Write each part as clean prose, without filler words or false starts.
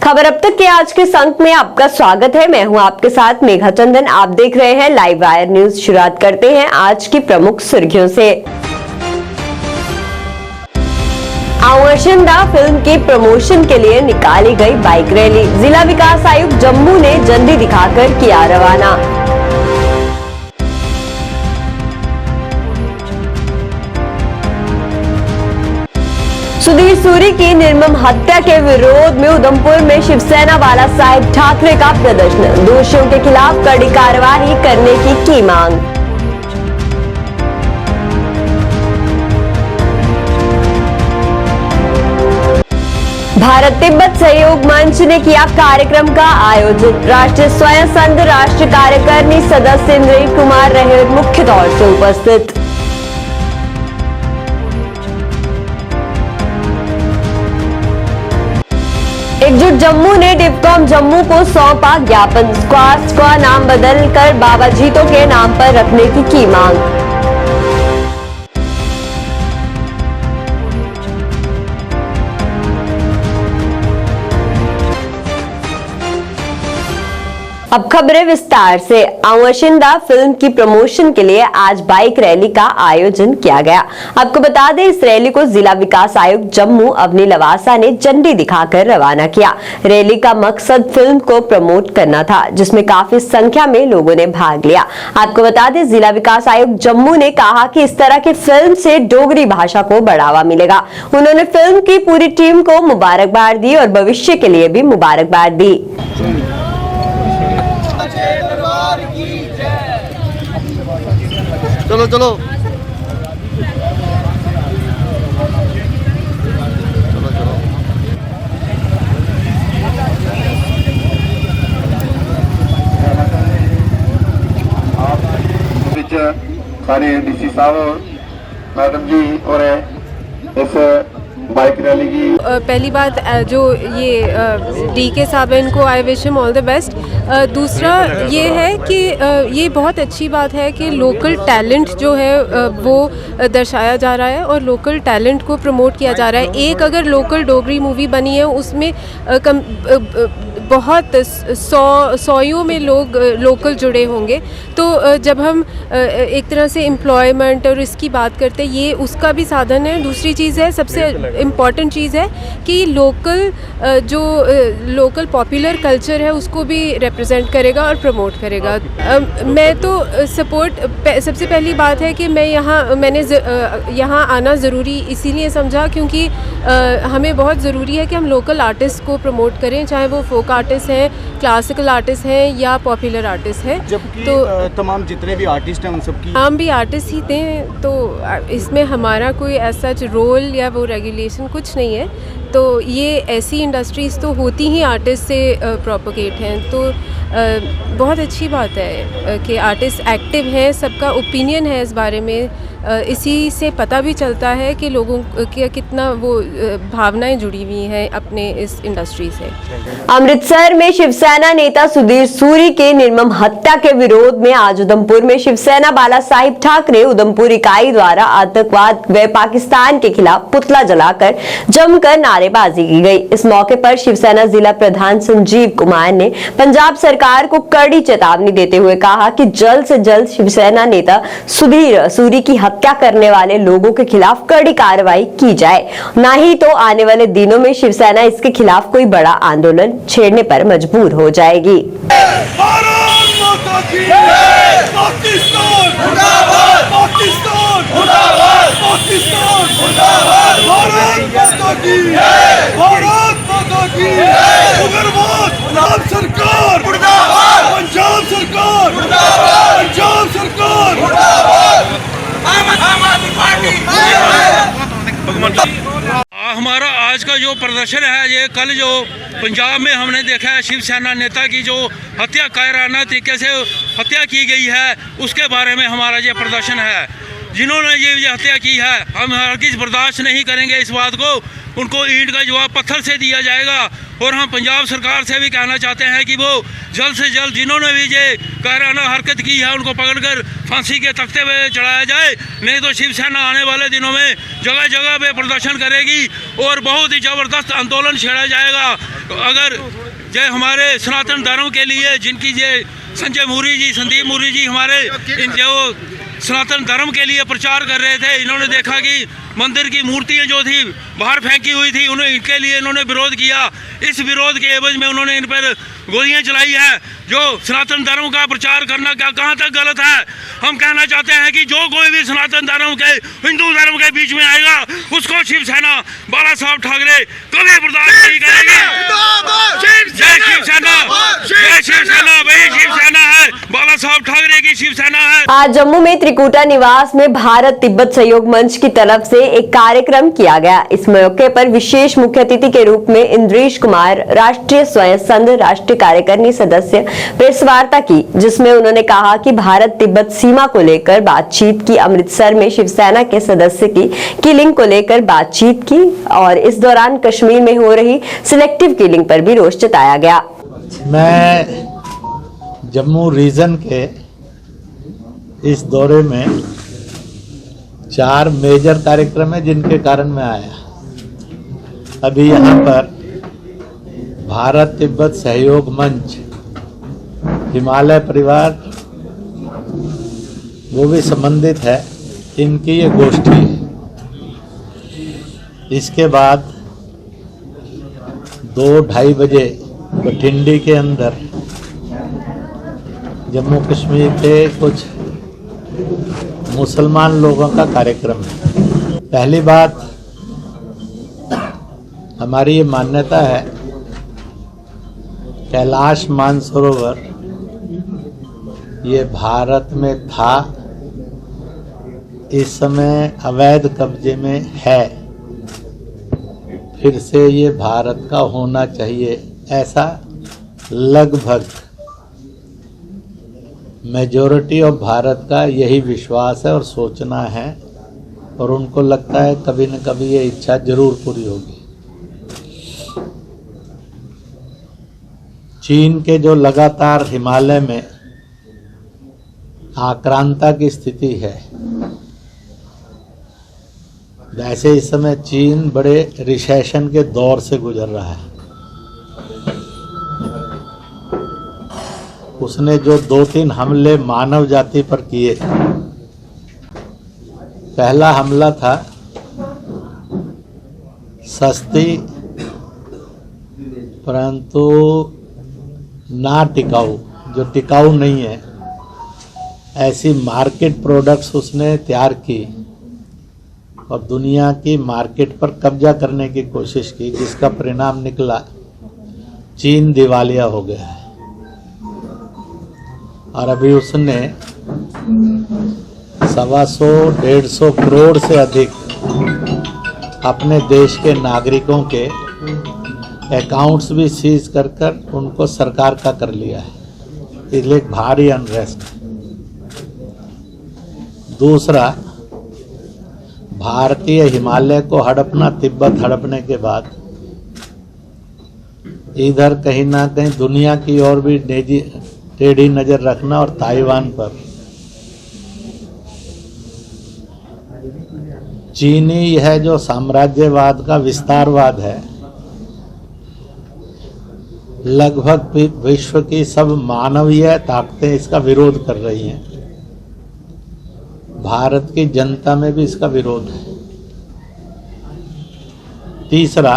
खबर अब तक के आज के अंक में आपका स्वागत है। मैं हूं आपके साथ मेघा चंदन। आप देख रहे हैं लाइव वायर न्यूज। शुरुआत करते हैं आज की प्रमुख सुर्खियों से। आवर्शिंदा फिल्म के प्रमोशन के लिए निकाली गई बाइक रैली। जिला विकास आयुक्त जम्मू ने झंडी दिखाकर किया रवाना। सुधीर सूरी की निर्मम हत्या के विरोध में उधमपुर में शिवसेना बाला साहेब ठाकरे का प्रदर्शन। दोषियों के खिलाफ कड़ी कार्रवाई करने की मांग। भारत तिब्बत सहयोग मंच ने किया कार्यक्रम का आयोजन। राष्ट्रीय स्वयं संघ राष्ट्रीय कार्यकारिणी सदस्य इंद्र कुमार रहे मुख्य तौर से उपस्थित। एकजुट जम्मू ने डिवकॉम जम्मू को सौंपा ज्ञापन। स्क्वाश का नाम बदलकर बाबा जीतो के नाम पर रखने की मांग। अब खबरें विस्तार से। आवर्शिंदा फिल्म की प्रमोशन के लिए आज बाइक रैली का आयोजन किया गया। आपको बता दें, इस रैली को जिला विकास आयुक्त जम्मू अवनी लवासा ने झंडी दिखाकर रवाना किया। रैली का मकसद फिल्म को प्रमोट करना था, जिसमें काफी संख्या में लोगों ने भाग लिया। आपको बता दें, जिला विकास आयुक्त जम्मू ने कहा कि इस तरह की फिल्म से डोगरी भाषा को बढ़ावा मिलेगा। उन्होंने फिल्म की पूरी टीम को मुबारकबाद दी और भविष्य के लिए भी मुबारकबाद दी। चलो चलो सारे डीसी साहब मैडम जी और इस बाइक रैली की पहली बात जो ये डीके साहब हैं, इनको I wish him all the best. दूसरा ये है कि ये बहुत अच्छी बात है कि लोकल टैलेंट जो है वो दर्शाया जा रहा है और लोकल टैलेंट को प्रमोट किया जा रहा है। एक अगर लोकल डोगरी मूवी बनी है, उसमें बहुत सौयों में लोग लोकल जुड़े होंगे। तो जब हम एक तरह से एम्प्लॉयमेंट और इसकी बात करते हैं, ये उसका भी साधन है। दूसरी चीज़ है, सबसे इम्पॉर्टेंट चीज़ है कि लोकल जो लोकल पॉपुलर कल्चर है उसको भी रिप्रेजेंट करेगा और प्रमोट करेगा। मैं तो सपोर्ट, सबसे पहली बात है कि मैंने यहाँ आना ज़रूरी इसीलिए समझा क्योंकि हमें बहुत ज़रूरी है कि हम लोकल आर्टिस्ट को प्रमोट करें, चाहे वो फोक आर्टिस्ट हैं, क्लासिकल आर्टिस्ट हैं या पॉपुलर आर्टिस्ट हैं। जबकि तो तमाम जितने भी आर्टिस्ट हैं उन सबकी हम भी आर्टिस्ट ही थे, तो इसमें हमारा कोई ऐसा रोल या वो रेगुलेशन कुछ नहीं है। तो ये ऐसी इंडस्ट्रीज़ तो होती ही आर्टिस्ट से प्रोपोगेट हैं। तो बहुत अच्छी बात है कि आर्टिस्ट एक्टिव हैं, सबका ओपिनियन है इस बारे में। इसी से पता भी चलता है कि लोगों के कितना वो भावनाएं जुड़ी हुई हैं अपने इस इंडस्ट्री से। अमृतसर में शिवसेना नेता सुधीर सूरी के निर्मम हत्या के विरोध में आज उधमपुर में शिवसेना बाला साहेब ठाकरे उधमपुर इकाई द्वारा आतंकवाद व पाकिस्तान के खिलाफ पुतला जलाकर जमकर नारेबाजी की गई। इस मौके पर शिवसेना जिला प्रधान संजीव कुमार ने पंजाब सरकार को कड़ी चेतावनी देते हुए कहा कि जल्द से जल्द शिवसेना नेता सुधीर सूरी की हत्या करने वाले लोगों के खिलाफ कड़ी कार्रवाई की जाए, नहीं तो आने वाले दिनों में शिवसेना इसके खिलाफ कोई बड़ा आंदोलन छेड़ने पर मजबूर हो जाएगी। हमारा आज का जो प्रदर्शन है, ये कल जो पंजाब में हमने देखा है शिवसेना नेता की जो हत्या कायराना तरीके से हत्या की गई है, उसके बारे में हमारा ये प्रदर्शन है। जिन्होंने ये हत्या की है, हम हरगिज़ बर्दाश्त नहीं करेंगे इस बात को। उनको ईंट का जवाब पत्थर से दिया जाएगा। और हम पंजाब सरकार से भी कहना चाहते हैं कि वो जल्द से जल्द जिन्होंने भी ये कायराना हरकत की है उनको पकड़कर फांसी के तख्ते पे चढ़ाया जाए, नहीं तो शिवसेना आने वाले दिनों में जगह जगह पे प्रदर्शन करेगी और बहुत ही ज़बरदस्त आंदोलन छेड़ा जाएगा। अगर ये हमारे सनातन धर्म के लिए जिनकी ये संजय मूरी जी, संदीप मूरी जी हमारे जो सनातन धर्म के लिए प्रचार कर रहे थे, इन्होंने देखा कि मंदिर की मूर्तियां जो थी बाहर फेंकी हुई थी, उन्हें इनके लिए इन्होंने विरोध किया। इस विरोध के एवज में उन्होंने इन पर गोलियां चलाई है। जो सनातन धर्म का प्रचार करना क्या कहाँ तक गलत है? हम कहना चाहते हैं कि जो कोई भी सनातन धर्म के हिंदू धर्म के बीच में आएगा उसको शिवसेना बाला साहब ठाकरे कभी बर्दाश्त नहीं करेगी। जय शिवसेना, जय शिवसेना, वही शिवसेना है, बाला साहब ठाकरे की शिवसेना है। आज जम्मू में त्रिकुटा निवास में भारत तिब्बत सहयोग मंच की तरफ से एक कार्यक्रम किया गया। इस मौके पर विशेष मुख्य अतिथि के रूप में इंद्रेश कुमार, राष्ट्रीय स्वयं संघ राष्ट्रीय कार्यकारिणी सदस्य, प्रेस वार्ता की, जिसमें उन्होंने कहा कि भारत तिब्बत सीमा को लेकर बातचीत की, अमृतसर में शिवसेना के सदस्य की किलिंग को लेकर बातचीत की और इस दौरान कश्मीर में हो रही सिलेक्टिव किलिंग पर भी रोष जताया गया। मैं जम्मू रीजन के इस दौरे में 4 मेजर कार्यक्रम है जिनके कारण मैं आया। अभी यहाँ पर भारत तिब्बत सहयोग मंच, हिमालय परिवार वो भी संबंधित है, इनकी ये गोष्ठी है। इसके बाद 2-2:30 बजे बठिंडी के अंदर जम्मू कश्मीर के कुछ मुसलमान लोगों का कार्यक्रम है। पहली बात, हमारी ये मान्यता है कैलाश मानसरोवर ये भारत में था, इस समय अवैध कब्जे में है, फिर से ये भारत का होना चाहिए, ऐसा लगभग मेजॉरिटी ऑफ भारत का यही विश्वास है और सोचना है, और उनको लगता है कभी न कभी ये इच्छा जरूर पूरी होगी। चीन के जो लगातार हिमालय में आक्रांता की स्थिति है, वैसे इस समय चीन बड़े रिसेशन के दौर से गुजर रहा है। उसने जो 2-3 हमले मानव जाति पर किए, पहला हमला था सस्ती परंतु ना टिकाऊ, जो टिकाऊ नहीं है, ऐसी मार्केट प्रोडक्ट्स उसने तैयार की और दुनिया की मार्केट पर कब्जा करने की कोशिश की, जिसका परिणाम निकला चीन दिवालिया हो गया है। और अभी उसने 125-150 करोड़ से अधिक अपने देश के नागरिकों के अकाउंट्स भी सीज कर उनको सरकार का कर लिया है, इसलिए भारी अनरेस्ट। दूसरा, भारतीय हिमालय को हड़पना, तिब्बत हड़पने के बाद इधर कहीं ना कहीं दुनिया की ओर भी टेढ़ी नजर रखना और ताइवान पर। चीनी यह जो साम्राज्यवाद का विस्तारवाद है, लगभग विश्व की सब मानवीय ताकतें इसका विरोध कर रही हैं। भारत की जनता में भी इसका विरोध है। तीसरा,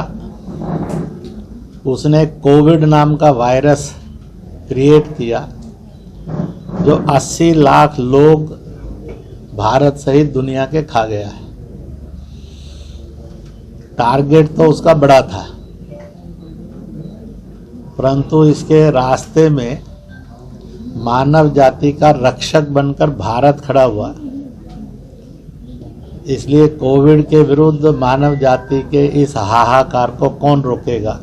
उसने कोविड नाम का वायरस क्रिएट किया जो 80 लाख लोग भारत सहित दुनिया के खा गया है। टारगेट तो उसका बड़ा था, परंतु इसके रास्ते में मानव जाति का रक्षक बनकर भारत खड़ा हुआ। इसलिए कोविड के विरुद्ध मानव जाति के इस हाहाकार को कौन रोकेगा?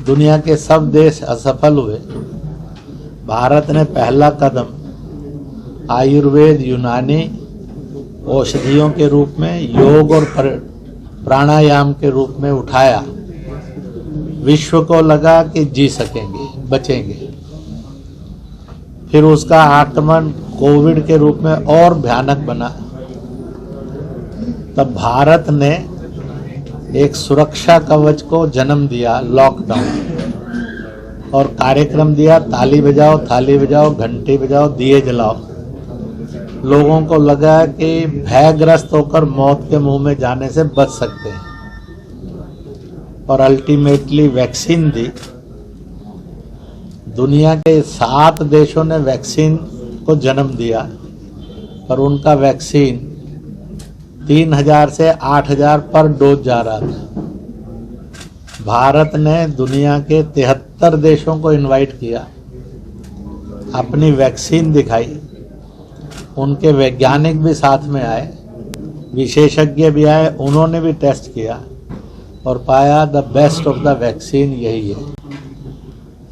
दुनिया के सब देश असफल हुए। भारत ने पहला कदम आयुर्वेद, यूनानी औषधियों के रूप में, योग और प्राणायाम के रूप में उठाया, विश्व को लगा कि जी सकेंगे, बचेंगे। फिर उसका आक्रमण कोविड के रूप में और भयानक बना। तब भारत ने एक सुरक्षा कवच को जन्म दिया, लॉकडाउन, और कार्यक्रम दिया, ताली बजाओ, थाली बजाओ, घंटी बजाओ, दिए जलाओ। लोगों को लगा कि भयग्रस्त होकर मौत के मुंह में जाने से बच सकते हैं, और अल्टीमेटली वैक्सीन दी। दुनिया के 7 देशों ने वैक्सीन को जन्म दिया, पर उनका वैक्सीन 3000 से 8000 पर डोज जा रहा था। भारत ने दुनिया के 73 देशों को इनवाइट किया, अपनी वैक्सीन दिखाई, उनके वैज्ञानिक भी साथ में आए, विशेषज्ञ भी आए, उन्होंने भी टेस्ट किया और पाया the best of the vaccine यही है।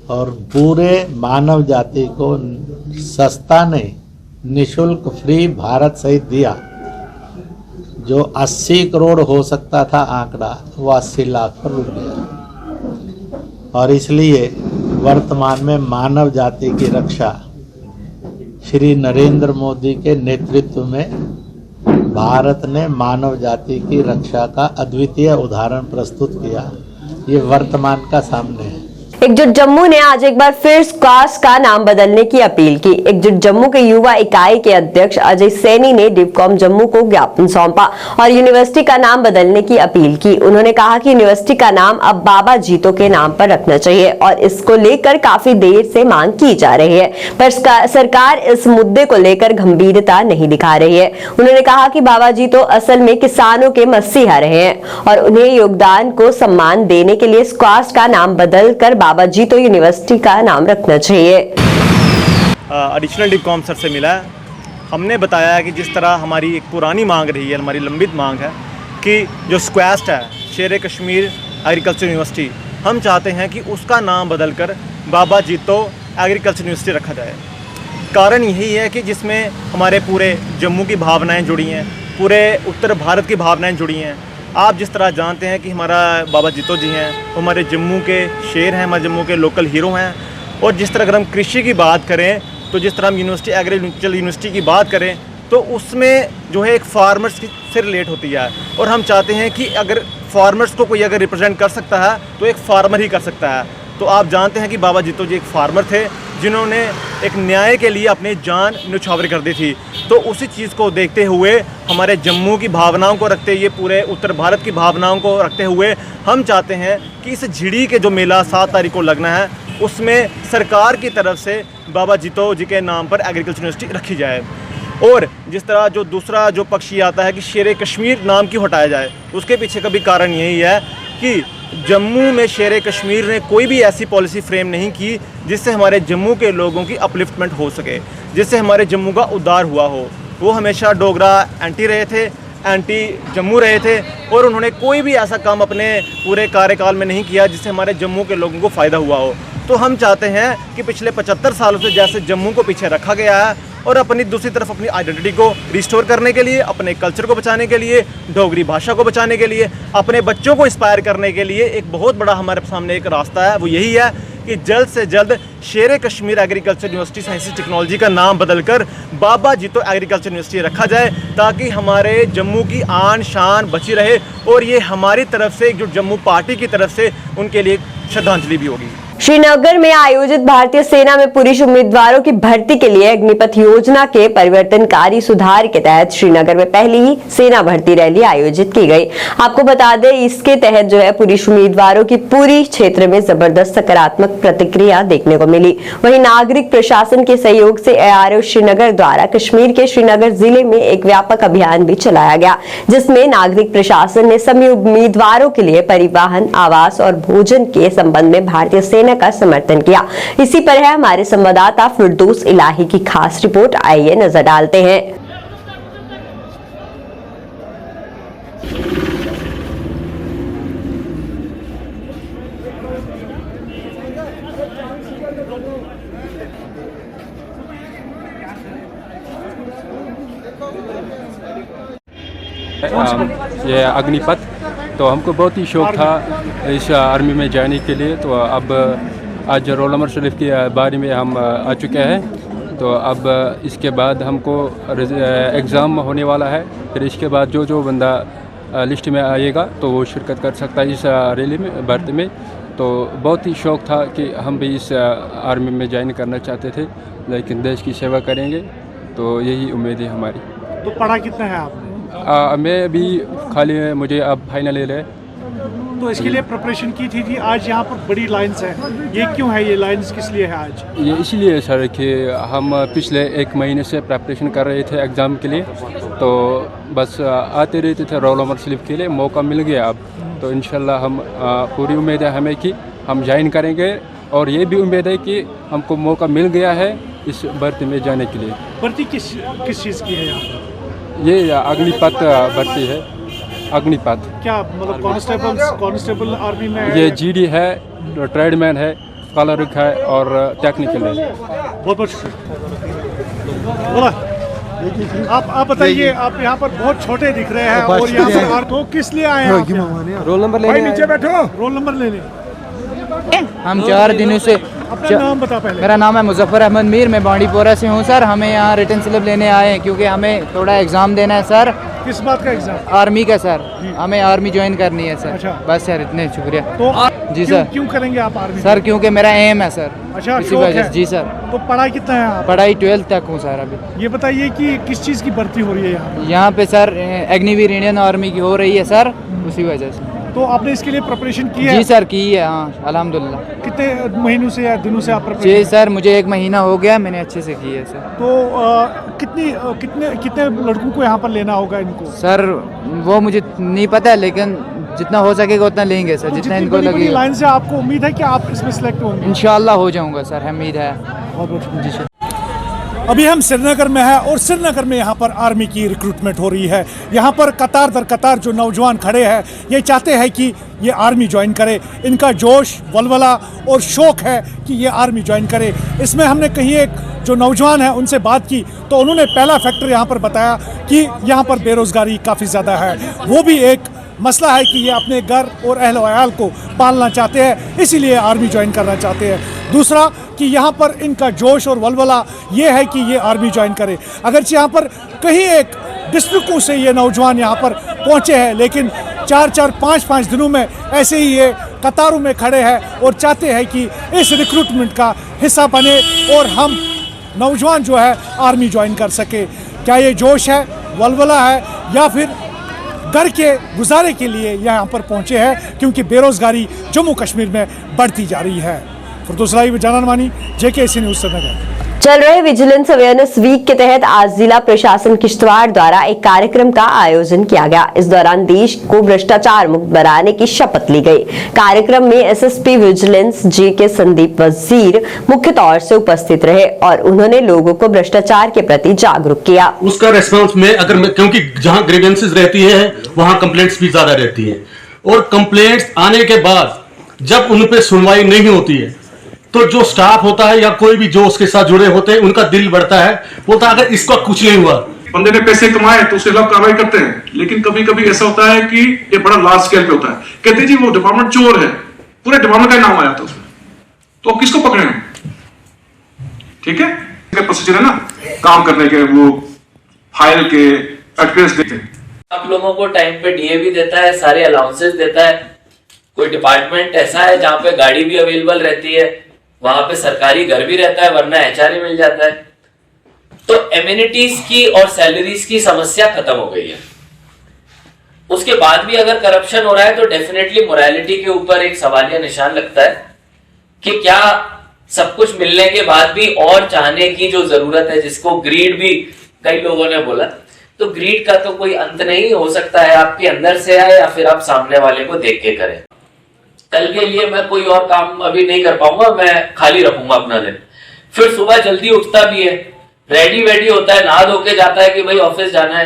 और पूरे मानव जाति को सस्ता नहीं, निशुल्क फ्री भारत सहित दिया। जो 80 करोड़ हो सकता था आंकड़ा, वो 80 लाख पर रुक गया। और इसलिए वर्तमान में मानव जाति की रक्षा श्री नरेंद्र मोदी के नेतृत्व में भारत ने मानव जाति की रक्षा का अद्वितीय उदाहरण प्रस्तुत किया। ये वर्तमान का सामने है। एकजुट जम्मू ने आज एक बार फिर स्क्वाश का नाम बदलने की अपील की। एकजुट जम्मू के युवा इकाई के अध्यक्ष अजय सैनी ने डिवकॉम जम्मू को ज्ञापन सौंपा और यूनिवर्सिटी का नाम बदलने की अपील की। उन्होंने कहा कि यूनिवर्सिटी का नाम अब बाबा जीतो के नाम पर रखना चाहिए और इसको लेकर काफी देर से मांग की जा रही है, पर सरकार इस मुद्दे को लेकर गंभीरता नहीं दिखा रही है। उन्होंने कहा कि बाबा जीतो असल में किसानों के मसीहा रहे हैं और उन्हें योगदान को सम्मान देने के लिए स्क्वाश का नाम बदलकर बाबा जीतो यूनिवर्सिटी का नाम रखना चाहिए। एडिशनल डिवकॉम सर से मिला है, हमने बताया है कि जिस तरह हमारी एक पुरानी मांग रही है, हमारी लंबित मांग है कि जो स्क्वास्ट है शेर कश्मीर एग्रीकल्चर यूनिवर्सिटी, हम चाहते हैं कि उसका नाम बदलकर बाबा जीतो एग्रीकल्चर यूनिवर्सिटी रखा जाए। कारण यही है कि जिसमें हमारे पूरे जम्मू की भावनाएं जुड़ी हैं, पूरे उत्तर भारत की भावनाएं जुड़ी हैं। आप जिस तरह जानते हैं कि हमारा बाबा जीतो जी हैं, हमारे जम्मू के शेर हैं, हमारे जम्मू के लोकल हीरो हैं। और जिस तरह अगर हम कृषि की बात करें तो जिस तरह हम यूनिवर्सिटी एग्रीकल्चर यूनिवर्सिटी की बात करें तो उसमें जो है एक फार्मर्स से रिलेट होती है, और हम चाहते हैं कि अगर फार्मर्स को कोई अगर रिप्रेजेंट कर सकता है तो एक फार्मर ही कर सकता है। तो आप जानते हैं कि बाबा जीतो जी एक फार्मर थे जिन्होंने एक न्याय के लिए अपनी जान न्यौछावर कर दी थी। तो उसी चीज़ को देखते हुए, हमारे जम्मू की भावनाओं को रखते हुए, पूरे उत्तर भारत की भावनाओं को रखते हुए हम चाहते हैं कि इस झिड़ी के जो मेला 7 तारीख को लगना है उसमें सरकार की तरफ से बाबा जीतो जी के नाम पर एग्रीकल्चर यूनिवर्सिटी रखी जाए। और जिस तरह जो दूसरा जो पक्ष ये आता है कि शेर कश्मीर नाम क्यों हटाया जाए, उसके पीछे का भी कारण यही है कि जम्मू में शेर कश्मीर ने कोई भी ऐसी पॉलिसी फ्रेम नहीं की जिससे हमारे जम्मू के लोगों की अपलिफ्टमेंट हो सके, जिससे हमारे जम्मू का उद्धार हुआ हो। वो हमेशा डोगरा एंटी रहे थे, एंटी जम्मू रहे थे, और उन्होंने कोई भी ऐसा काम अपने पूरे कार्यकाल में नहीं किया जिससे हमारे जम्मू के लोगों को फ़ायदा हुआ हो। तो हम चाहते हैं कि पिछले 75 सालों से जैसे जम्मू को पीछे रखा गया है, और अपनी दूसरी तरफ अपनी आइडेंटिटी को रिस्टोर करने के लिए, अपने कल्चर को बचाने के लिए, डोगरी भाषा को बचाने के लिए, अपने बच्चों को इंस्पायर करने के लिए एक बहुत बड़ा हमारे सामने एक रास्ता है। वो यही है कि जल्द से जल्द शेर Kashmir agriculture university science technology का नाम बदलकर बाबा जीतो एग्रीकल्चर यूनिवर्सिटी रखा जाए, ताकि हमारे जम्मू की आन शान बची रहे। और ये हमारी तरफ से, एकजुट जम्मू पार्टी की तरफ से उनके लिए श्रद्धांजलि भी होगी। श्रीनगर में आयोजित भारतीय सेना में पुरुष उम्मीदवारों की भर्ती के लिए अग्निपथ योजना के परिवर्तनकारी सुधार के तहत श्रीनगर में पहली ही सेना भर्ती रैली आयोजित की गई। आपको बता दें, इसके तहत जो है पुरुष उम्मीदवारों की पूरी क्षेत्र में जबरदस्त सकारात्मक प्रतिक्रिया देखने को मिली। वहीं नागरिक प्रशासन के सहयोग से ARO श्रीनगर द्वारा कश्मीर के श्रीनगर जिले में एक व्यापक अभियान भी चलाया गया, जिसमें नागरिक प्रशासन ने सभी उम्मीदवारों के लिए परिवहन, आवास और भोजन के संबंध में भारतीय सेना का समर्थन किया। इसी पर है हमारे संवाददाता फिरदौस इलाही की खास रिपोर्ट। आइए नजर डालते हैं। ये अग्निपथ, तो हमको बहुत ही शौक़ था इस आर्मी में जाने के लिए। तो अब आज रोल नंबर शरीफ के बारे में हम आ चुके हैं। तो अब इसके बाद हमको एग्ज़ाम होने वाला है। फिर इसके बाद जो बंदा लिस्ट में आएगा तो वो शिरकत कर सकता है इस रैली में, भर्ती में। तो बहुत ही शौक़ था कि हम भी इस आर्मी में ज्वाइन करना चाहते थे, लेकिन देश की सेवा करेंगे, तो यही उम्मीद है हमारी। तो पढ़ा कितना है आपने? मैं अभी खाली मुझे अब फाइनल ईयर है। तो इसके लिए प्रिपरेशन की थी आज यहाँ पर बड़ी लाइन्स है, ये क्यों है? ये लाइन्स किस लिए है आज? ये इसलिए सर कि हम पिछले 1 महीने से प्रिपरेशन कर रहे थे एग्ज़ाम के लिए, तो बस आते रहते थे रोल नंबर स्लिप के लिए। मौका मिल गया अब, तो इंशाल्लाह हम पूरी उम्मीद है हमें कि हम ज्वाइन करेंगे, और ये भी उम्मीद है कि हमको मौका मिल गया है इस भर्ती में जाने के लिए। भर्ती किस चीज़ की है यहाँ पर? ये अग्निपथ भर्ती है। अग्निपथ क्या मतलब कांस्टेबल आर्मी में? ये जीडी है, ट्रेडमैन है, कलरिक है और टेक्निकल है। बहुत बहुत शुक्रिया। बोला आप बताइए, आप यहाँ पर बहुत छोटे दिख रहे हैं और यहाँ पर तो किस लिए आए हैं? रोल नंबर लेने। नीचे बैठो, रोल नंबर लेने। हम 4 दिनों से। अपना नाम बता पहले। मेरा नाम है मुजफ्फर अहमद मीर, मैं बांडीपोरा से हूँ सर। हमें यहाँ रिटर्न स्लिप लेने आए हैं क्योंकि हमें थोड़ा एग्ज़ाम देना है सर। किस बात का एग्जाम? आर्मी का सर, हमें आर्मी ज्वाइन करनी है सर। अच्छा। बस सर इतने शुक्रिया। तो जी सर। क्यों करेंगे आप आर्मी? सर क्योंकि मेरा एम है सर। अच्छा, इसी शौक वजह है। से। जी सर। तो पढ़ाई कितना है आप? पढ़ाई 12th तक हूँ सर अभी। ये बताइए कि किस चीज़ की भर्ती हो रही है यहाँ? यहाँ पे सर अग्निवीर इंडियन आर्मी की हो रही है सर, उसी वजह से। तो आपने इसके लिए प्रिपरेशन की है? जी सर की है, हाँ अल्हम्दुलिल्लाह। कितने महीनों से या दिनों से आप जी प्रिपरेशन? सर मुझे 1 महीना हो गया, मैंने अच्छे से की है सर। तो कितने लड़कों को यहाँ पर लेना होगा इनको? सर वो मुझे नहीं पता है, लेकिन जितना हो सकेगा उतना लेंगे सर, जितना इनको लगेगा। लाइन से आपको उम्मीद है कि आप इसमें सेलेक्ट होंगे? इंशाल्लाह हो जाऊंगा सर, उम्मीद है। बहुत बहुत जी सर। अभी हम श्रीनगर में हैं और श्रीनगर में यहाँ पर आर्मी की रिक्रूटमेंट हो रही है। यहाँ पर कतार दर कतार जो नौजवान खड़े हैं, ये चाहते हैं कि ये आर्मी ज्वाइन करे। इनका जोश, वलवला और शौक़ है कि ये आर्मी ज्वाइन करे। इसमें हमने कहीं एक जो नौजवान है उनसे बात की, तो उन्होंने पहला फैक्टर यहाँ पर बताया कि यहाँ पर बेरोज़गारी काफ़ी ज़्यादा है। वो भी एक मसला है कि ये अपने घर और अहल वयाल को पालना चाहते हैं, इसीलिए आर्मी ज्वाइन करना चाहते हैं। दूसरा कि यहाँ पर इनका जोश और वलवला ये है कि ये आर्मी ज्वाइन करे। अगरचे यहाँ पर कहीं एक डिस्ट्रिक्टों से ये नौजवान यहाँ पर पहुँचे हैं, लेकिन 4-4, 5-5 दिनों में ऐसे ही ये कतारों में खड़े हैं और चाहते हैं कि इस रिक्रूटमेंट का हिस्सा बने और हम नौजवान जो है आर्मी ज्वाइन कर सके। क्या ये जोश है, वलवला है, या फिर घर के गुजारे के लिए यहाँ पर पहुँचे हैं क्योंकि बेरोज़गारी जम्मू कश्मीर में बढ़ती जा रही है? फिरदौस राही, जानान मानी, JKC न्यूज़ श्रीनगर। चल रहे विजिलेंस अवेयरनेस वीक के तहत आज जिला प्रशासन किश्तवाड़ द्वारा एक कार्यक्रम का आयोजन किया गया। इस दौरान देश को भ्रष्टाचार मुक्त बनाने की शपथ ली गई। कार्यक्रम में SSP विजिलेंस JK संदीप वजीर मुख्य तौर से उपस्थित रहे और उन्होंने लोगों को भ्रष्टाचार के प्रति जागरूक किया। उसका रेस्पॉन्स में क्योंकि जहां ग्रीवेंसेस रहती है वहां कंप्लेंट्स भी ज्यादा रहती है, और कंप्लेंट्स आने के बाद जब उन पे सुनवाई नहीं होती है तो जो स्टाफ होता है या कोई भी जो उसके साथ जुड़े होते हैं उनका दिल बढ़ता है, बोलता है अगर इसका कुछ नहीं हुआ, बंदे ने पैसे कमाए तो उसके खिलाफ कार्रवाई करते हैं। लेकिन कभी कभी ऐसा होता है कि ये बड़ा लार्ज स्केल पे होता है, कहते हैं जी वो डिपार्टमेंट चोर है, पूरे डिपार्टमेंट का नाम आया था उसमें, तो अब किसको पकड़े? ठीक है, प्रोसीजर है ना काम करने के, वो फाइल के एक्सपीरियंस देते हैं। आप लोगों को टाइम पे DA भी देता है, सारे अलाउंसेस देता है। कोई डिपार्टमेंट ऐसा है जहाँ पे गाड़ी भी अवेलेबल रहती है, वहां पे सरकारी घर भी रहता है, वरना HRA मिल जाता है। तो एमिनिटीज की और सैलरीज की समस्या खत्म हो गई है। उसके बाद भी अगर करप्शन हो रहा है तो डेफिनेटली मोरालिटी के ऊपर एक सवालिया निशान लगता है कि क्या सब कुछ मिलने के बाद भी और चाहने की जो जरूरत है, जिसको ग्रीड भी कई लोगों ने बोला, तो ग्रीड का तो कोई अंत नहीं हो सकता है, आपके अंदर से आए या फिर आप सामने वाले को देख के करें। कल के लिए मैं कोई और काम अभी नहीं कर पाऊंगा, मैं खाली रखूंगा अपना दिन। फिर सुबह जल्दी उठता भी है, रेडी वेडी होता है, नहा धो के जाता है कि भाई ऑफिस जाना है।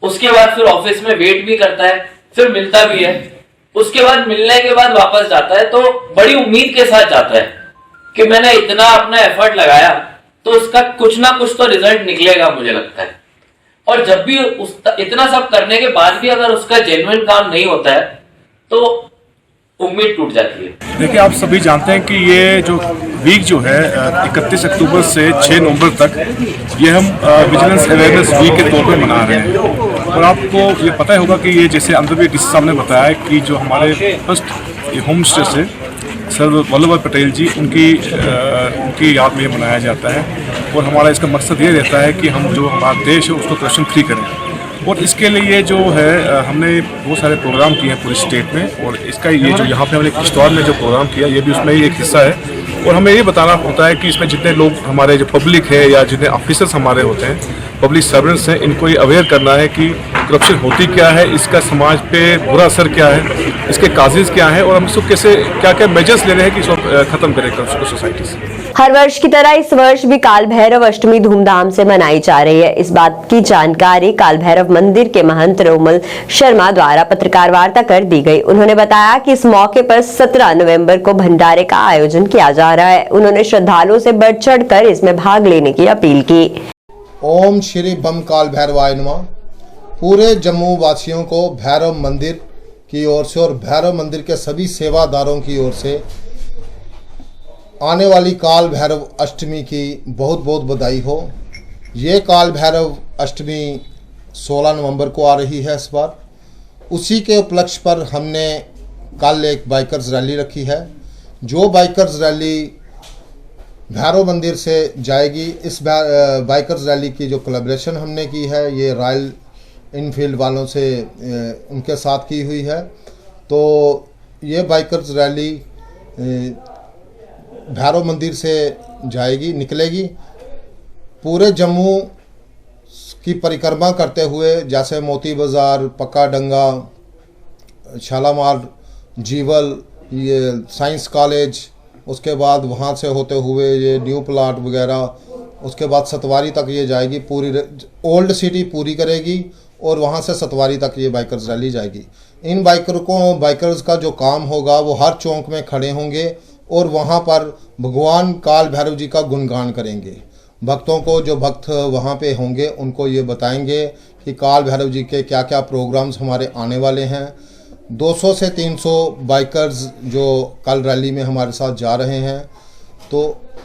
उसके बाद फिर ऑफिस में वेट भी करता है, फिर मिलता भी है, उसके बाद मिलने के बाद वापस जाता है। तो बड़ी उम्मीद के साथ जाता है कि मैंने इतना अपना एफर्ट लगाया तो उसका कुछ ना कुछ तो रिजल्ट निकलेगा, मुझे लगता है। और जब भी इतना सब करने के बाद भी अगर उसका जेन्युइन काम नहीं होता है तो उम्मीद टूट जाती है। देखिए, आप सभी जानते हैं कि ये जो वीक जो है 31 अक्टूबर से 6 नवंबर तक ये हम विजिलेंस अवेयरनेस वीक के तौर पर मना रहे हैं। और आपको ये पता ही होगा कि ये जैसे अंदर भी डीसी साहब ने बताया है कि जो हमारे फर्स्ट होम स्टे से सरदार वल्लभ भाई पटेल जी उनकी याद में मनाया जाता है। और हमारा इसका मकसद ये रहता है कि हम जो हमारा देश है उसको करप्शन फ्री करें। और इसके लिए जो है हमने बहुत सारे प्रोग्राम किए हैं पूरे स्टेट में। और इसका ये जो यहाँ पे हमने किश्तवाड़ में जो प्रोग्राम किया ये भी उसमें ही एक हिस्सा है। और हमें ये बताना होता है कि इसमें जितने लोग हमारे जो पब्लिक है या जितने ऑफिसर्स हमारे होते हैं, पब्लिक सर्वेंट्स हैं, इनको ये अवेयर करना है कि करप्शन होती क्या है, इसका समाज पे बुरा असर क्या है, इसके काजेज क्या है और हम इसको कैसे क्या क्या मेजर्स ले रहे हैं कि इसको खत्म करें करप्शन को सोसाइटी से। हर वर्ष की तरह इस वर्ष भी काल भैरव अष्टमी धूमधाम से मनाई जा रही है। इस बात की जानकारी काल भैरव मंदिर के महंत रोमल शर्मा द्वारा पत्रकार वार्ता कर दी गई। उन्होंने बताया कि इस मौके पर 17 नवंबर को भंडारे का आयोजन किया जा रहा है। उन्होंने श्रद्धालुओं से बढ़ चढ़ कर इसमें भाग लेने की अपील की। ओम श्री बम काल भैरवाय नमः। पूरे जम्मू वासियों को भैरव मंदिर की ओर से और भैरव मंदिर के सभी सेवादारों की ओर से आने वाली काल भैरव अष्टमी की बहुत बहुत बधाई हो। ये काल भैरव अष्टमी 16 नवंबर को आ रही है इस बार। उसी के उपलक्ष्य पर हमने कल एक बाइकर्स रैली रखी है। जो बाइकर्स रैली भैरव मंदिर से जाएगी, इस बाइकर्स रैली की जो कोलैबोरेशन हमने की है ये रॉयल इनफील्ड वालों से उनके साथ की हुई है। तो ये बाइकर्स रैली भैरव मंदिर से जाएगी, निकलेगी, पूरे जम्मू की परिक्रमा करते हुए जैसे मोती बाज़ार, पक्का डंगा, शालामार, जीवल, ये साइंस कॉलेज, उसके बाद वहाँ से होते हुए ये न्यू प्लाट वगैरह, उसके बाद सतवारी तक ये जाएगी, पूरी ओल्ड सिटी पूरी करेगी और वहाँ से सतवारी तक ये बाइकर्स रैली जाएगी। इन बाइकर्स का जो काम होगा वो हर चौक में खड़े होंगे और वहाँ पर भगवान काल भैरव जी का गुणगान करेंगे। भक्तों को, जो भक्त वहाँ पे होंगे उनको ये बताएंगे कि काल भैरव जी के क्या क्या प्रोग्राम्स हमारे आने वाले हैं। 200 से 300 बाइकर्स जो कल रैली में हमारे साथ जा रहे हैं। तो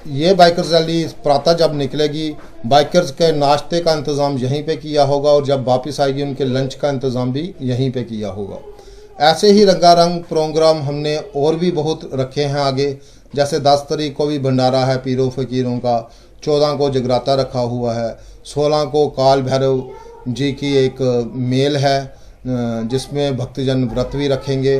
ये बाइकर्स रैली प्रातः जब निकलेगी, बाइकर्स के नाश्ते का इंतज़ाम यहीं पे किया होगा और जब वापस आएगी उनके लंच का इंतज़ाम भी यहीं पे किया होगा। ऐसे ही रंगारंग प्रोग्राम हमने और भी बहुत रखे हैं आगे। जैसे 10 तारीख को भी भंडारा है पीरों फ़कीरों का, 14 को जगराता रखा हुआ है, 16 को काल भैरव जी की एक मेल है जिसमें भक्तजन व्रत भी रखेंगे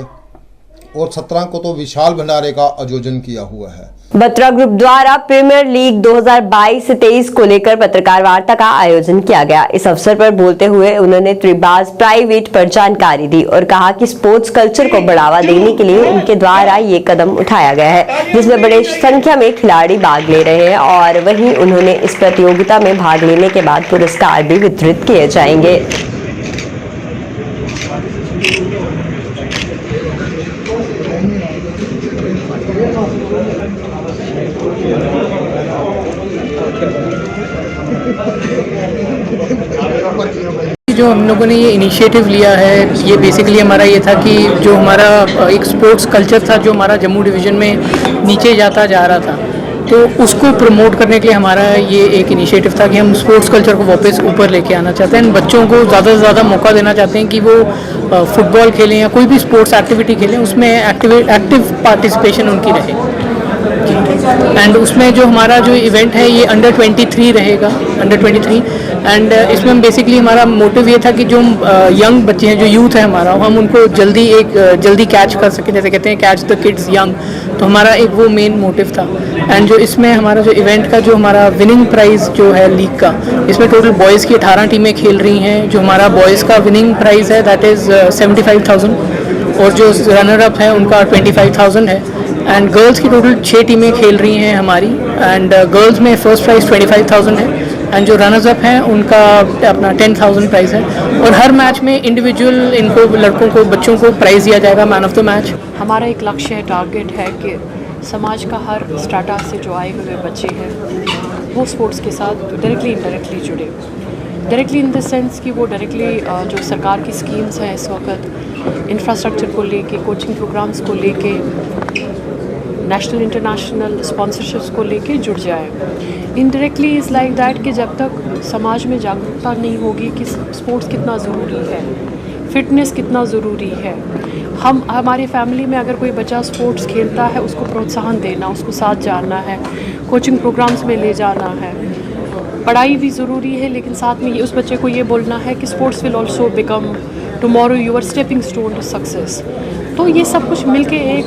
और 17 को तो विशाल भंडारे का आयोजन किया हुआ है। बत्रा ग्रुप द्वारा प्रीमियर लीग 2022-23 को लेकर पत्रकार वार्ता का आयोजन किया गया। इस अवसर पर बोलते हुए उन्होंने त्रिबाज प्राइवेट पर जानकारी दी और कहा कि स्पोर्ट्स कल्चर को बढ़ावा देने के लिए उनके द्वारा ये कदम उठाया गया है, जिसमें बड़ी संख्या में खिलाड़ी भाग ले रहे हैं। और वहीं उन्होंने इस प्रतियोगिता में भाग लेने के बाद पुरस्कार भी वितरित किए जाएंगे। जो हम लोगों ने ये इनिशिएटिव लिया है, ये बेसिकली हमारा ये था कि जो हमारा एक स्पोर्ट्स कल्चर था जो हमारा जम्मू डिवीज़न में नीचे जाता जा रहा था, तो उसको प्रमोट करने के लिए हमारा ये एक इनिशिएटिव था कि हम स्पोर्ट्स कल्चर को वापस ऊपर लेके आना चाहते हैं। बच्चों को ज़्यादा से ज़्यादा मौका देना चाहते हैं कि वो फुटबॉल खेलें या कोई भी स्पोर्ट्स एक्टिविटी खेलें, उसमें एक्टिव पार्टिसिपेशन उनकी रहे। एंड उसमें जो हमारा जो इवेंट है ये अंडर 23 रहेगा, अंडर 23। एंड इसमें हम बेसिकली हमारा मोटिव ये था कि जो यंग बच्चे हैं, जो यूथ है हमारा, हम उनको जल्दी कैच कर सकें, जैसे कहते हैं कैच द किड्स यंग। तो हमारा एक वो मेन मोटिव था। एंड जो इसमें हमारा जो इवेंट का जो हमारा विनिंग प्राइज़ जो है लीग का, इसमें टोटल बॉयज़ की 18 टीमें खेल रही हैं। जो हमारा बॉयज़ का विनिंग प्राइज़ है दैट इज़ 75,000 और जो रनर अप है उनका 25,000 है। एंड गर्ल्स की टोटल 6 टीमें खेल रही हैं हमारी। एंड गर्ल्स में फर्स्ट प्राइज़ 25,000 है एंड जो रनर्स अप हैं उनका अपना 10,000 प्राइज़ है। और हर मैच में इंडिविजुअल इनको लड़कों को, बच्चों को प्राइज़ दिया जाएगा, मैन ऑफ द मैच। हमारा एक लक्ष्य है, टारगेट है कि समाज का हर स्टाटा से जो आए हुए बच्चे हैं वो स्पोर्ट्स के साथ डायरेक्टली इनडायरेक्टली जुड़े। डायरेक्टली इन द सेंस कि वो डायरेक्टली जो सरकार की स्कीम्स हैं इस वक्त इंफ्रास्ट्रक्चर को लेके, कोचिंग प्रोग्राम्स को लेके, नेशनल इंटरनेशनल स्पॉन्सरशिप्स को लेके जुड़ जाए। इनडायरेक्टली इज़ लाइक दैट कि जब तक समाज में जागरूकता नहीं होगी कि स्पोर्ट्स कितना ज़रूरी है, फिटनेस कितना ज़रूरी है, हमारे फैमिली में अगर कोई बच्चा स्पोर्ट्स खेलता है उसको प्रोत्साहन देना, उसको साथ जाना है, कोचिंग प्रोग्राम्स में ले जाना है। पढ़ाई भी ज़रूरी है, लेकिन साथ में ये उस बच्चे को ये बोलना है कि sports will also become tomorrow your stepping stone to success. तो ये सब कुछ मिलके एक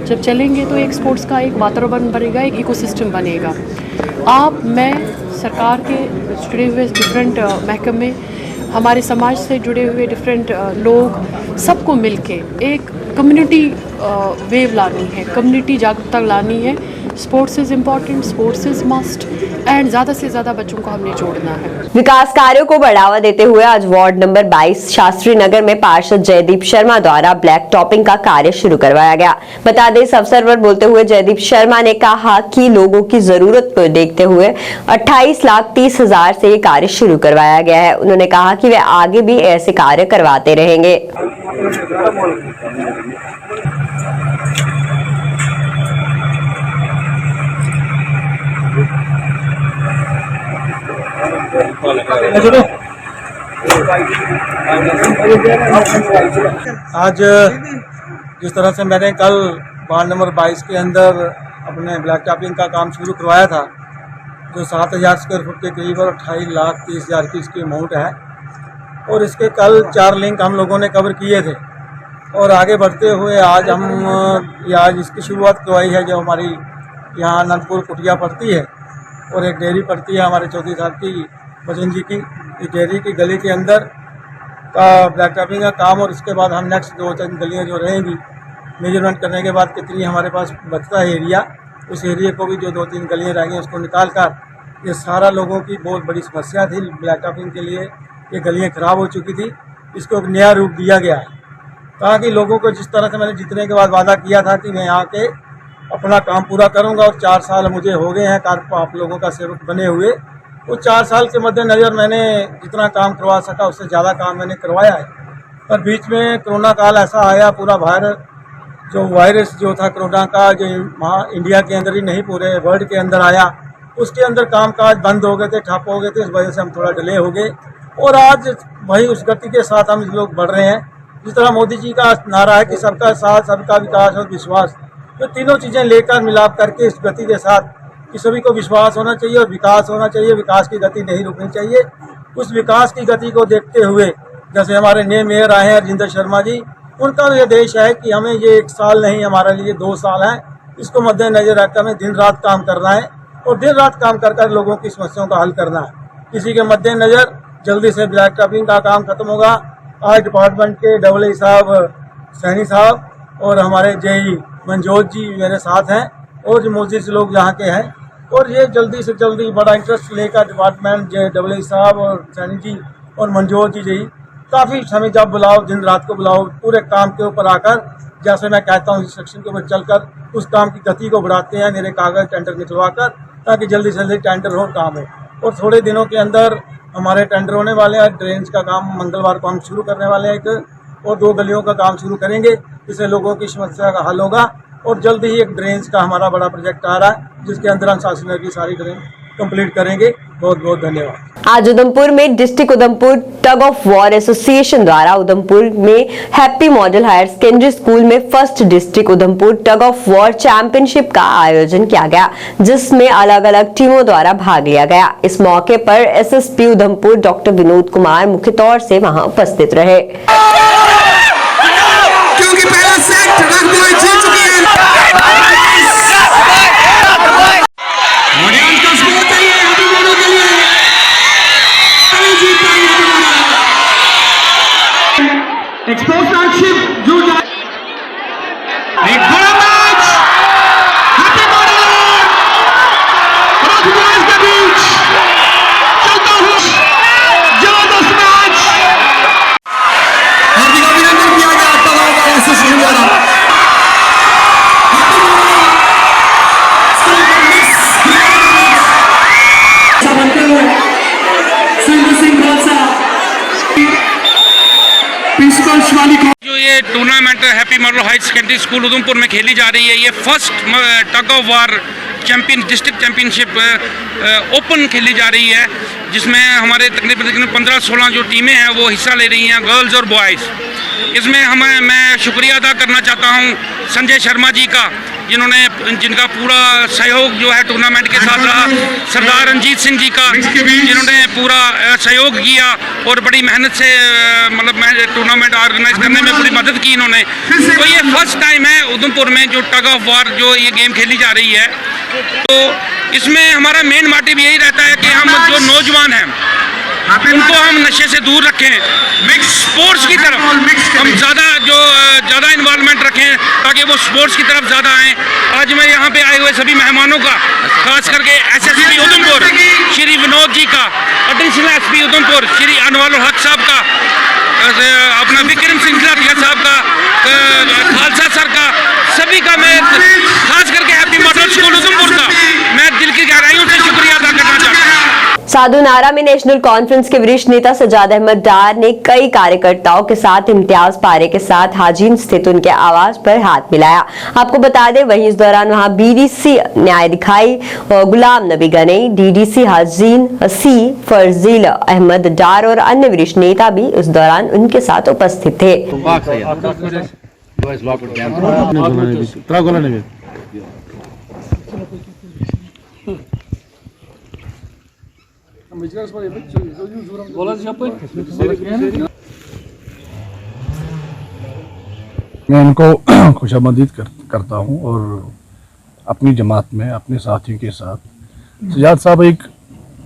जब चलेंगे तो एक स्पोर्ट्स का एक वातावरण बनेगा, एक इकोसिस्टम बनेगा। आप, मैं, सरकार के जुड़े हुए डिफरेंट महकमे, हमारे समाज से जुड़े हुए डिफरेंट लोग, सबको मिलके एक कम्युनिटी वेव लानी है, कम्युनिटी जागरूकता लानी है। Sports is important, sports is must, and ज़्यादा से ज़्यादा बच्चों को हमने जोड़ना है। विकास कार्यों को बढ़ावा देते हुए आज वार्ड नंबर 22 शास्त्री नगर में पार्षद जयदीप शर्मा द्वारा ब्लैक टॉपिंग का कार्य शुरू करवाया गया। बता दें, इस अवसर पर बोलते हुए जयदीप शर्मा ने कहा कि लोगों की जरूरत को देखते हुए 28,30,000 से ये कार्य शुरू करवाया गया है। उन्होंने कहा कि वे आगे भी ऐसे कार्य करवाते रहेंगे। आज जिस तरह से मैंने कल वार्ड नंबर 22 के अंदर अपने ब्लैक टॉपिंग का काम शुरू करवाया था, जो 7,000 स्क्वायर फुट के करीब और 28,30,000 की इसकी अमाउंट है, और इसके कल 4 लिंक हम लोगों ने कवर किए थे। और आगे बढ़ते हुए आज आज इसकी शुरुआत करवाई है, जो हमारी यहाँ अनंतपुर कुटिया पड़ती है और एक डेयरी पड़ती है हमारे चौधरी साहब की बचन जी की। इस डेयरी की गली के अंदर का ब्लैक टॉपिंग का काम, और इसके बाद हम नेक्स्ट 2-3 गलियाँ जो रहेंगी, मेजरमेंट करने के बाद कितनी हमारे पास बचता है एरिया, उस एरिया को भी जो 2-3 गलियाँ रहेंगी उसको निकाल कर, ये सारा लोगों की बहुत बड़ी समस्या थी ब्लैक टॉपिंग के लिए, ये गलियाँ ख़राब हो चुकी थी, इसको एक नया रूप दिया गया है। ताकि लोगों को जिस तरह से मैंने जीतने के बाद वादा किया था कि मैं यहाँ के अपना काम पूरा करूँगा, और 4 साल मुझे हो गए हैं आप लोगों का सेवक बने हुए, वो 4 साल के मद्देनज़र मैंने जितना काम करवा सका उससे ज़्यादा काम मैंने करवाया है। पर बीच में कोरोना काल ऐसा आया, पूरा वायरस जो था कोरोना का, जो इंडिया के अंदर ही नहीं पूरे वर्ल्ड के अंदर आया, उसके अंदर कामकाज बंद हो गए थे, ठप हो गए थे, इस वजह से हम थोड़ा डिले हो गए। और आज वही उस गति के साथ हम लोग बढ़ रहे हैं, जिस तरह मोदी जी का नारा है कि सबका साथ, सबका विकास और विश्वास, तो तीनों चीज़ें लेकर मिलाप करके इस गति के साथ कि सभी को विश्वास होना चाहिए और विकास होना चाहिए, विकास की गति नहीं रुकनी चाहिए। उस विकास की गति को देखते हुए जैसे हमारे नए मेयर आए हैं राजेंद्र शर्मा जी, उनका भी आदेश है कि हमें ये 1 साल नहीं, हमारे लिए 2 साल हैं, इसको मद्देनजर रखकर हमें दिन रात काम करना है और दिन रात काम कर कर लोगों की समस्याओं का हल करना है। इसी के मद्देनजर जल्दी से ब्लैक टॉपिंग का काम खत्म होगा। आज डिपार्टमेंट के AA साहब, सैनी साहब और हमारे JE मनजोत जी मेरे साथ हैं, और जो मोजिस लोग यहाँ के हैं, और ये जल्दी से जल्दी बड़ा इंटरेस्ट लेकर डिपार्टमेंट AA साहब और सैनी जी और मनजोत जी काफ़ी समय जब बुलाओ, दिन रात को बुलाओ, पूरे काम के ऊपर आकर, जैसे मैं कहता हूँ इंस्ट्रक्शन के ऊपर चलकर उस काम की गति को बढ़ाते हैं, मेरे कागज़ टेंडर निकलवा कर, ताकि जल्दी से जल्दी टेंडर हो, काम हो। और थोड़े दिनों के अंदर हमारे टेंडर होने वाले हैं। ड्रेन्स का काम मंगलवार को हम शुरू करने वाले हैं, एक और 2 गलियों का काम शुरू करेंगे, जिससे लोगों की समस्या का हल होगा। और जल्द ही एक ड्रेन्स का हमारा बड़ा प्रोजेक्ट आ रहा है, जिसके अंदर हम शास्त्री नगर की सारी ड्रेन कंप्लीट करेंगे। बहुत बहुत धन्यवाद। आज उधमपुर में district Udhampur tug of war association द्वारा उधमपुर में happy model higher secondary school में first district Udhampur tug of war championship का आयोजन किया गया, जिसमें अलग अलग टीमों द्वारा भाग लिया गया। इस मौके पर SSP उधमपुर डॉक्टर विनोद कुमार मुख्य तौर से वहां उपस्थित रहे। क्योंकि पहला सेट रघुवर जीत चुकी है। स्पोर्ट्समैनशिप जो एक बड़ा मैच हैप्पी मॉडल रघुवर के बीच चलता हुआ जबरदस्त मैच। हार्दिक अभिनंदन किया गया। प्रिंसिपल शिवानी को जो ये tournament happy model high secondary school Udhampur में खेली जा रही है, ये first tug of war district championship open खेली जा रही है, जिसमें हमारे तकरीबन 15-16 जो टीमें हैं वो हिस्सा ले रही हैं, गर्ल्स और बॉयज़। इसमें मैं शुक्रिया अदा करना चाहता हूं संजय शर्मा जी का, जिनका पूरा सहयोग जो है टूर्नामेंट के साथ रहा, सरदार रंजीत सिंह जी का, जिन्होंने पूरा सहयोग किया और बड़ी मेहनत से टूर्नामेंट ऑर्गेनाइज करने में पूरी मदद की इन्होंने। तो ये फर्स्ट टाइम है उधमपुर में जो टग ऑफ वार जो ये गेम खेली जा रही है। तो इसमें हमारा मेन मोटिव यही रहता है कि हम जो नौजवान हैं उनको हम नशे से दूर रखें, स्पोर्ट्स की तरफ हम ज़्यादा इन्वॉल्वमेंट रखें ताकि वो स्पोर्ट्स की तरफ ज़्यादा आएँ। आज मैं यहाँ पे आए हुए सभी मेहमानों का, खास करके एसएसपी उधमपुर श्री विनोद जी का, एडिशनल एसपी उधमपुर श्री अनवारुल हक साहब का, अपना विक्रम सिंह साहब का, खालसा सर का, सभी का मैं खास करके हैप्पी मॉडल स्कूल उधमपुर का मैं दिल की गहराइयों से शुक्रिया अदा करना चाहता हूँ। साधु नारा में नेशनल कॉन्फ्रेंस के वरिष्ठ नेता सजाद अहमद डार ने कई कार्यकर्ताओं के साथ इम्तियाज पारे के साथ हाजीन स्थित उनके आवास पर हाथ मिलाया। आपको बता दें, वहीं इस दौरान वहां बीडीसी न्यायाधिकारी गुलाम नबी गनई, डीडीसी हाजीन सी फरजील अहमद डार और अन्य वरिष्ठ नेता भी उस दौरान उनके साथ उपस्थित थे। मैं इनको खुशामदीद करता हूं और अपनी जमात में अपने साथियों के साथ सजाद साहब एक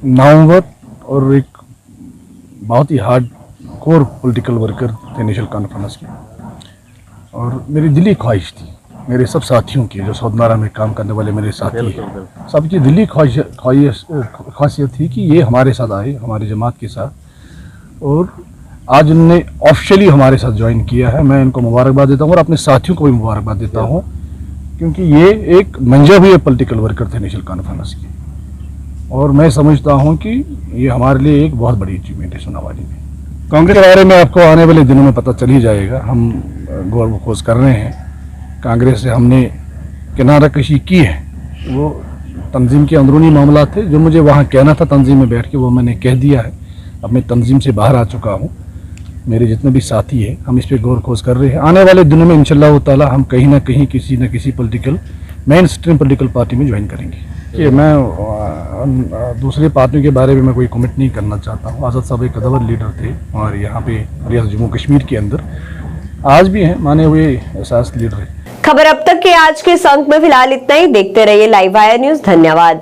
नामवर और एक बहुत ही हार्ड कोर पॉलिटिकल वर्कर थे नेशनल कॉन्फ्रेंस के, और मेरी दिली ख्वाहिश थी मेरे सब साथियों की, जो सौदनारा में काम करने वाले मेरे साथी हैं, सबकी दिली ख्वाहिशियत थी कि ये हमारे साथ आए, हमारी जमात के साथ, और आज उन्होंने ऑफिशियली हमारे साथ ज्वाइन किया है। मैं इनको मुबारकबाद देता हूँ और अपने साथियों को भी मुबारकबाद देता हूँ, क्योंकि ये एक मंजे हुए पॉलिटिकल वर्कर थे नेशनल कॉन्फ्रेंस के, और मैं समझता हूँ कि ये हमारे लिए एक बहुत बड़ी अचीवमेंट है सोनावाली में। कांग्रेस के बारे में आपको आने वाले दिनों में पता चल ही जाएगा। हम गौर खोज कर रहे हैं, कांग्रेस से हमने किनारा कशी की है, वो तंजीम के अंदरूनी मामला थे, जो मुझे वहाँ कहना था तंजीम में बैठ के वो मैंने कह दिया है। अब मैं तंजीम से बाहर आ चुका हूँ, मेरे जितने भी साथी हैं हम इस पर गौर खोज कर रहे हैं। आने वाले दिनों में इंशाअल्लाह ताला हम कहीं ना कहीं किसी न किसी political main stream political party में ज्वाइन करेंगे। कि मैं दूसरे पार्टियों के बारे में मैं कोई कमेंट नहीं करना चाहता हूँ। आज़ाद साहब एक कदवर लीडर थे और यहाँ पे रियासत जम्मू कश्मीर के अंदर आज भी हैं, माने हुए एहसास लीडर है। खबर अब तक के आज के इस अंक में फिलहाल इतना ही। देखते रहिए लाइव वायर न्यूज। धन्यवाद।